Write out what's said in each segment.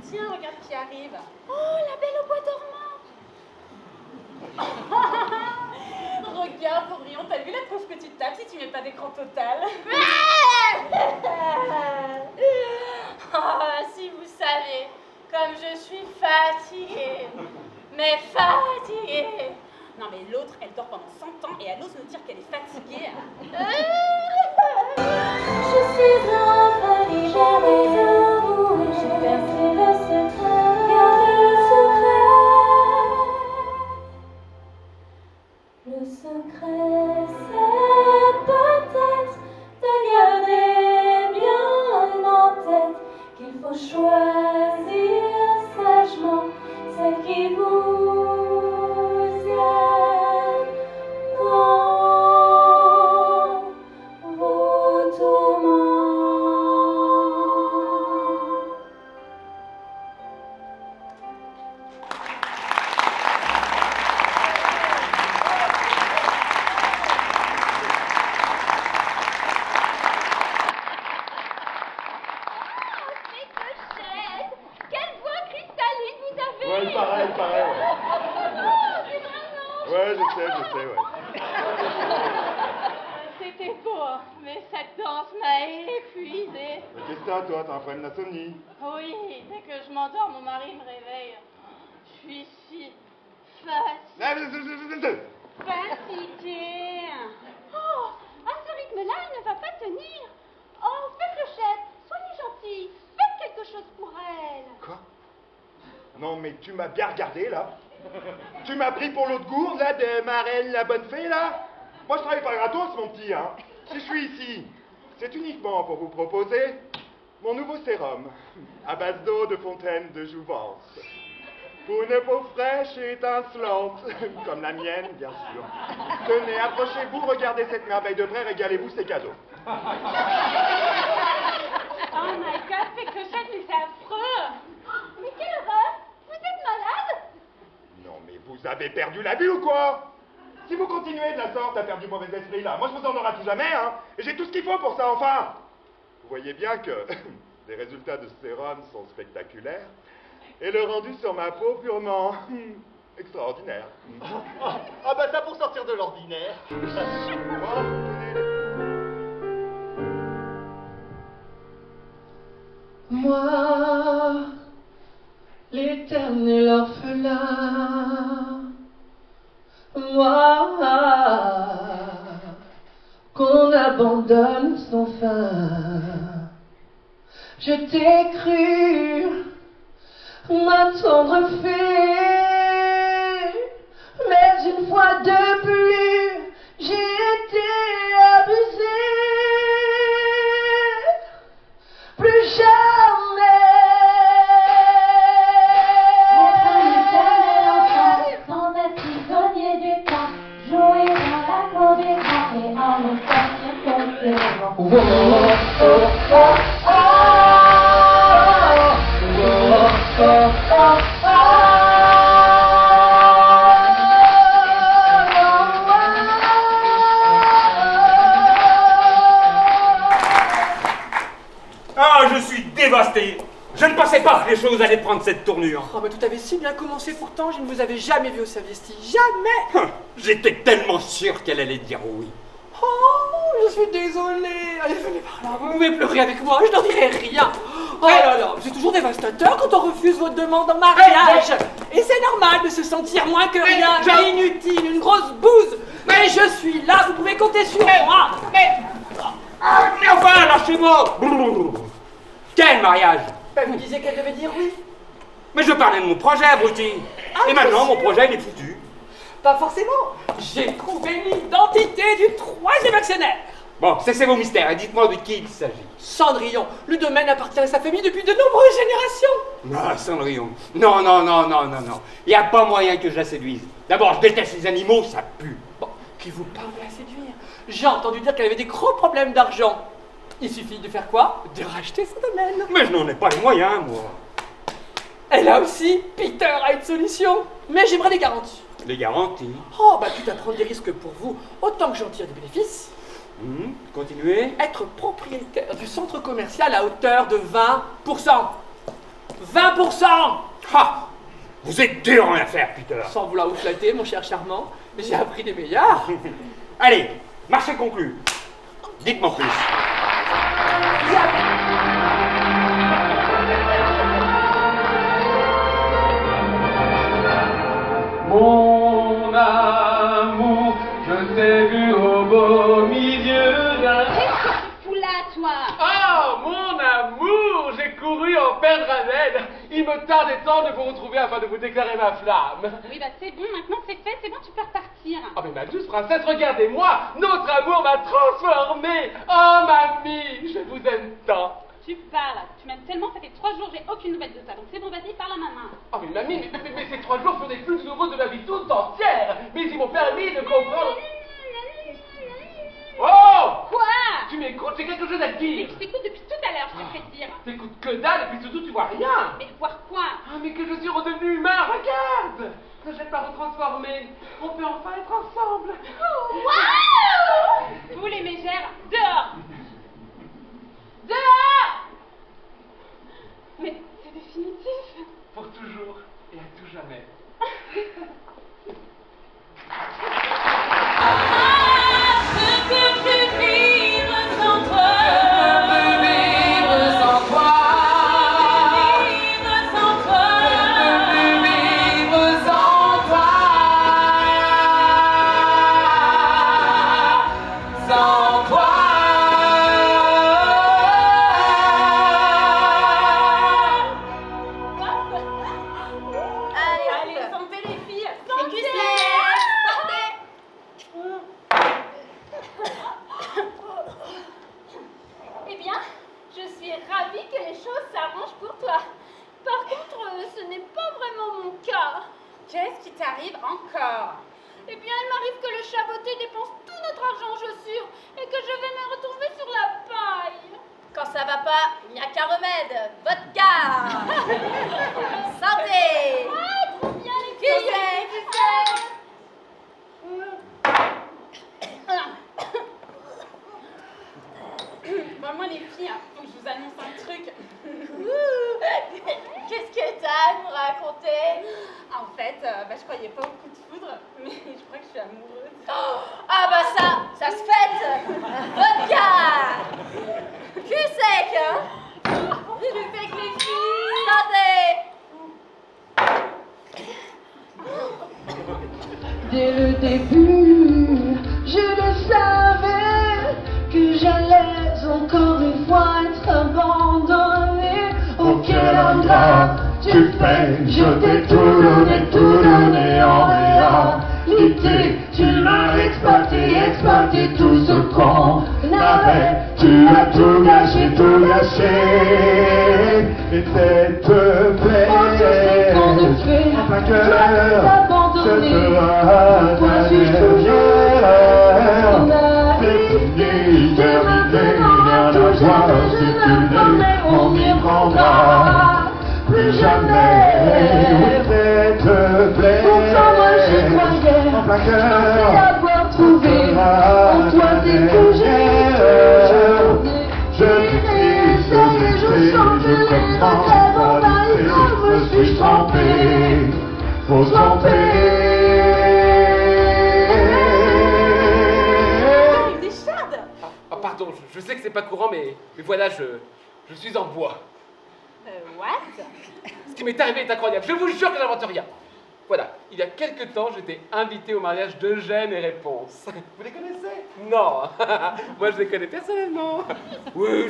Tiens, regarde qui arrive. Oh, la belle au bois dormant. Regarde, Cendrillon, t'as vu la tronche que tu tapes si tu mets pas d'écran total? Oh, si vous savez, comme je suis fatiguée. Mais fatiguée. Non mais l'autre, elle dort pendant 100 ans et elle ose nous dire qu'elle est fatiguée. Je suis infaillible, j'ai percé le secret, gardez le secret. Le secret, c'est peut-être de garder bien en tête qu'il faut choisir sagement celle qui vous aide dans vos tourments. Quelle voix cristalline vous avez! Ouais, pareil. Oh, c'est vraiment... Ouais, je sais, ouais. C'était beau, mais cette danse m'a épuisée. Mais qu'est-ce que t'as, toi? T'as un problème d'insomnie? Oui, dès que je m'endors, mon mari me réveille. Je suis si fatiguée. Oh, à ce rythme-là, elle ne va pas tenir. Oh, faites Clochette, soyez gentille, faites quelque chose pour elle. Quoi? Non, mais tu m'as bien regardé, là? Tu m'as pris pour l'autre gourde, là, de Marelle, la bonne fée, là? Moi, je travaille pas gratos, mon petit, hein. Si je suis ici, c'est uniquement pour vous proposer mon nouveau sérum, à base d'eau de fontaine de jouvence. Pour une peau fraîche et étincelante, comme la mienne, bien sûr. Tenez, approchez-vous, regardez cette merveille de près, régalez-vous, c'est cadeau. Oh my God, faites Clochette, mais c'est affreux. Mais quelle horreur, vous êtes malade? Non, mais vous avez perdu la vue ou quoi? Si vous continuez de la sorte à faire du mauvais esprit là, moi je vous en aurai tout jamais, hein. Et j'ai tout ce qu'il faut pour ça, enfin. Vous voyez bien que les résultats de ce sérum sont spectaculaires. Et le rendu sur ma peau purement extraordinaire. Ah bah ça pour sortir de l'ordinaire. Oh, tenez. Moi, l'éternel orphelin, moi, qu'on abandonne sans fin. Je t'ai cru, ma tendre fée, mais une fois de plus, j'ai été abusée. Plus jamais. Sans être prisonnier du temps, jouer dans la cour du grand et en me faire quelques éléments. Ah, je suis dévasté. Je ne pensais pas que les choses allaient prendre cette tournure. Oh, mais tout avait si bien commencé pourtant, je ne vous avais jamais vu au Saviesti. Jamais! J'étais tellement sûr qu'elle allait dire oui. Oh, je suis désolée. Allez, venez par là, vous pouvez pleurer avec moi, je n'en dirai rien. Oh là là, c'est toujours dévastateur quand on refuse votre demande en mariage. Et c'est normal de se sentir moins que rien, inutile, une grosse bouse. Mais je suis là, vous pouvez compter sur moi. Mais enfin, lâchez-moi. Quel mariage? Ben, vous disiez qu'elle devait dire oui. Mais je parlais de mon projet, abruti. Et maintenant, mon projet, il est foutu. Pas forcément. J'ai trouvé l'identité du troisième actionnaire. Bon, cessez vos mystères et dites-moi de qui il s'agit. Cendrillon, le domaine appartient à sa famille depuis de nombreuses générations. Ah, Cendrillon. Non. Il n'y a pas moyen que je la séduise. D'abord, je déteste les animaux, ça pue. Bon, qui vous parle de la séduire? J'ai entendu dire qu'elle avait des gros problèmes d'argent. Il suffit de faire quoi? De racheter son domaine. Mais je n'en ai pas les moyens, moi. Et là aussi, Peter a une solution. Mais j'aimerais des garanties. Des garanties. Oh, bah quitte à prendre des risques pour vous, autant que j'en tire des bénéfices. Continuez. Être propriétaire du centre commercial à hauteur de 20%. 20%. Ah, vous êtes dur en affaires, Peter. Sans vouloir vous flatter, mon cher charmant, mais j'ai appris des meilleurs. Allez, marché conclu. Dites-moi plus. Mon amour, je t'ai vu au beau milieu d'un... Qu'est-ce que tu fous là, toi? Oh, mon amour, j'ai couru en perdre haleine. Il me tardait tant de vous retrouver afin de vous déclarer ma flamme. Oui, bah c'est bon, maintenant c'est fait, c'est bon, tu peux repartir. Oh, mais ma douce princesse, regardez-moi. Notre amour m'a transformée. Oh, mamie, je vous aime tant. Tu parles, tu m'aimes tellement, ça fait 3 jours, j'ai aucune nouvelle de ça, donc c'est bon, vas-y, parle à maman. Oh, mais mamie, mais ces 3 jours furent les plus heureux de ma vie toute entière. Mais ils m'ont permis de comprendre... Oh! Quoi? Tu m'écoutes, j'ai quelque chose à te dire. Mais je t'écoute depuis tout à l'heure, je te fais dire. T'écoutes que dalle et puis surtout tu vois rien. Mais voir quoi? Ah, mais que je suis redevenu humain, regarde. Que je vais pas retransformer. On peut enfin être ensemble. Waouh! Vous les mégères, dehors! Dehors! Mais c'est définitif. Pour toujours et à tout jamais. Je peux plus vivre sans toi. Je peux vivre sans toi. Vivre sans toi. Je peux vivre sans toi. Sans toi. Allez, sentez les filles. Sentez. Eh bien, je suis ravie que les choses s'arrangent pour toi. Par contre, ce n'est pas vraiment mon cas. Qu'est-ce qui t'arrive encore? Eh bien, il m'arrive que le chaboté dépense tout notre argent en chaussures et que je vais me retrouver sur la paille. Quand ça va pas, il n'y a qu'un remède. Vodka. Santé. Ah, trop bien les Qui c'est? Bon, moi les filles, faut que je vous annonce un truc. Qu'est-ce que t'as à nous raconter? En fait, je croyais pas au coup de foudre, mais je crois que je suis amoureuse. Ah bah ça se fête. Vodka. Cul sec, hein? Je lui fais que les filles. Santé. Dès le début, je le savais que j'allais encore une fois être abandonnée. Oh, quel ingrat tu fais, je t'ai tout donné en réalité. Tu m'as exploité tout ce qu'on avait. Tu as tout gâché, et s'il te plaît, enfin que ce sera ta dernière. C'est fini, terminé, rien à voir. Si tu l'es, on m'y prendra plus jamais. S'il te plaît, pourtant moi je croyais, enfin que je pensais avoir trouvé en toi des je suis je sens que les rêves en bail, je me suis trompé, faut se Il décharde. Ah, pardon, je sais que c'est pas courant, mais voilà, je suis en bois. What? Ce qui m'est arrivé est incroyable, je vous jure que j'invente rien. Voilà, il y a quelque temps, j'étais invité au mariage d'Eugène et Réponse. Vous les connaissez? Non, moi je les connais personnellement. Oui,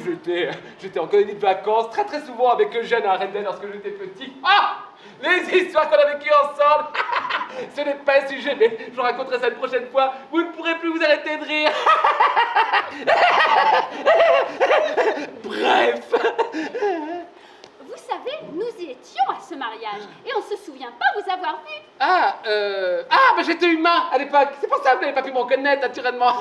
j'étais en colonie de vacances très souvent avec Eugène à Arendelle lorsque j'étais petit. Ah! Les histoires qu'on a vécues ensemble. Ce n'est pas un sujet, mais je vous raconterai ça une prochaine fois. Vous ne pourrez plus vous arrêter de rire. Bref. Vous savez, nous y étions à ce mariage et on se souvient pas vous avoir vu. Bah j'étais humain à l'époque. C'est pour ça que vous n'avez pas pu me reconnaître, naturellement.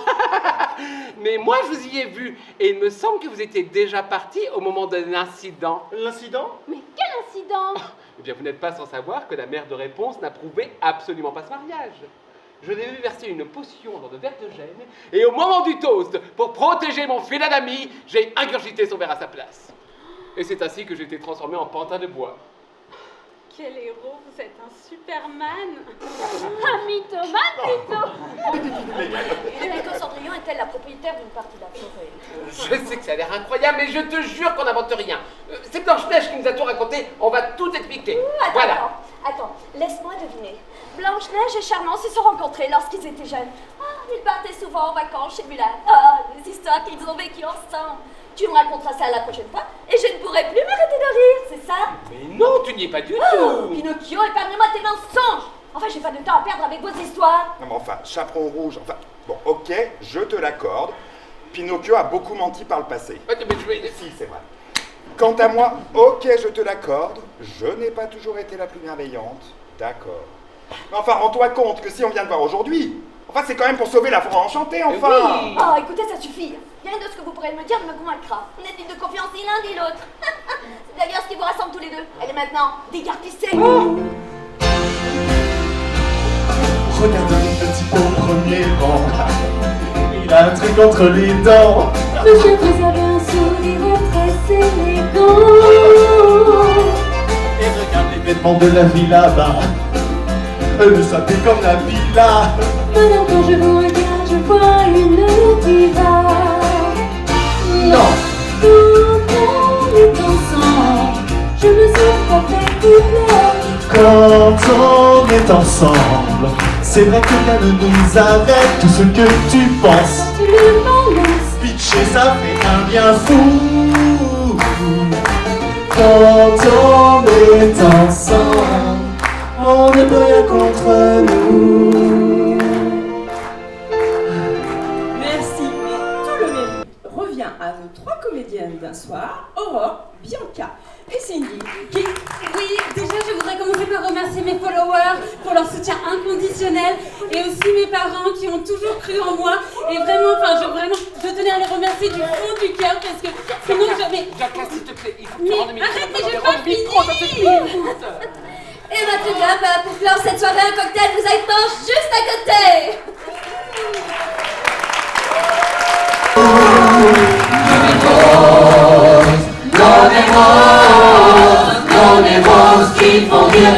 Mais moi, je vous y ai vu. Et il me semble que vous étiez déjà parti au moment de l'incident. L'incident? Mais quel incident! Eh bien, vous n'êtes pas sans savoir que la mère de Réponse n'approuvait absolument pas ce mariage. Je l'ai vu verser une potion dans de verre de gêne, et au moment du toast, pour protéger mon fidèle ami, j'ai ingurgité son verre à sa place. Et c'est ainsi que j'ai été transformé en pantin de bois. Quel héros, vous êtes un Superman. Un mythomane plutôt. Rebecca Cendrillon est-elle la propriétaire d'une partie de la forêt? Je sais que ça a l'air incroyable, mais je te jure qu'on n'invente rien. C'est Blanche-Neige qui nous a tout raconté, on va tout expliquer. Voilà. Attends, laisse-moi deviner. Blanche-Neige et Charmant se sont rencontrés lorsqu'ils étaient jeunes. Ah, ils partaient souvent en vacances chez Mulan. Ah, les histoires qu'ils ont vécues ensemble. Tu me raconteras ça la prochaine fois et je ne pourrai plus m'arrêter de rire, c'est ça? Mais non, tu n'y es pas du tout. Pinocchio, épargne-moi tes mensonges. Enfin, j'ai pas de temps à perdre avec vos histoires. Non mais enfin, chaperon rouge, enfin... Bon, ok, je te l'accorde. Pinocchio a beaucoup menti par le passé. Mais je vais... Si, c'est vrai. Quant à moi, ok, je te l'accorde, je n'ai pas toujours été la plus bienveillante. D'accord. Mais enfin, rends-toi compte que si on vient de voir aujourd'hui, enfin, c'est quand même pour sauver la forêt enchantée, enfin. Oui. Oh, écoutez, ça suffit. Rien de ce que vous pourrez me dire ne me convaincra. On n'est de confiance ni l'un ni l'autre. C'est d'ailleurs ce qui vous rassemble tous les deux. Allez maintenant, dégarpissez. Regarde le petit au premier rang. Il a un truc entre les dents. Monsieur, vous avez un sourire très élégant. Et regarde les vêtements de la vie là-bas. Le sapé comme la villa. Maintenant quand je vous regarde, je vois une diva. Non. Quand on est ensemble, je me sens parfaitement. Quand on est ensemble, c'est vrai que rien ne nous arrête. Tout ce que tu penses, Tu me laisses. pitcher, ça fait un bien fou. Quand on est ensemble, on ne peut rien contre nous. Merci, mais tout le mérite revient à nos trois comédiennes d'un soir, Aurore, Bianca et Cindy, qui... Oui, déjà je voudrais commencer par remercier mes followers pour leur soutien inconditionnel et aussi mes parents qui ont toujours cru en moi et vraiment, je tenais à les remercier du fond du cœur parce que sinon jamais... Jacques, s'il te plaît, il faut que Mais tu rendes le micro. arrête, mais Attends, j'ai rends pas le micro, ça te fini. écoute. Et bah très bien, pour clore cette soirée, un cocktail vous attend juste à côté. Dans les roses qui font dire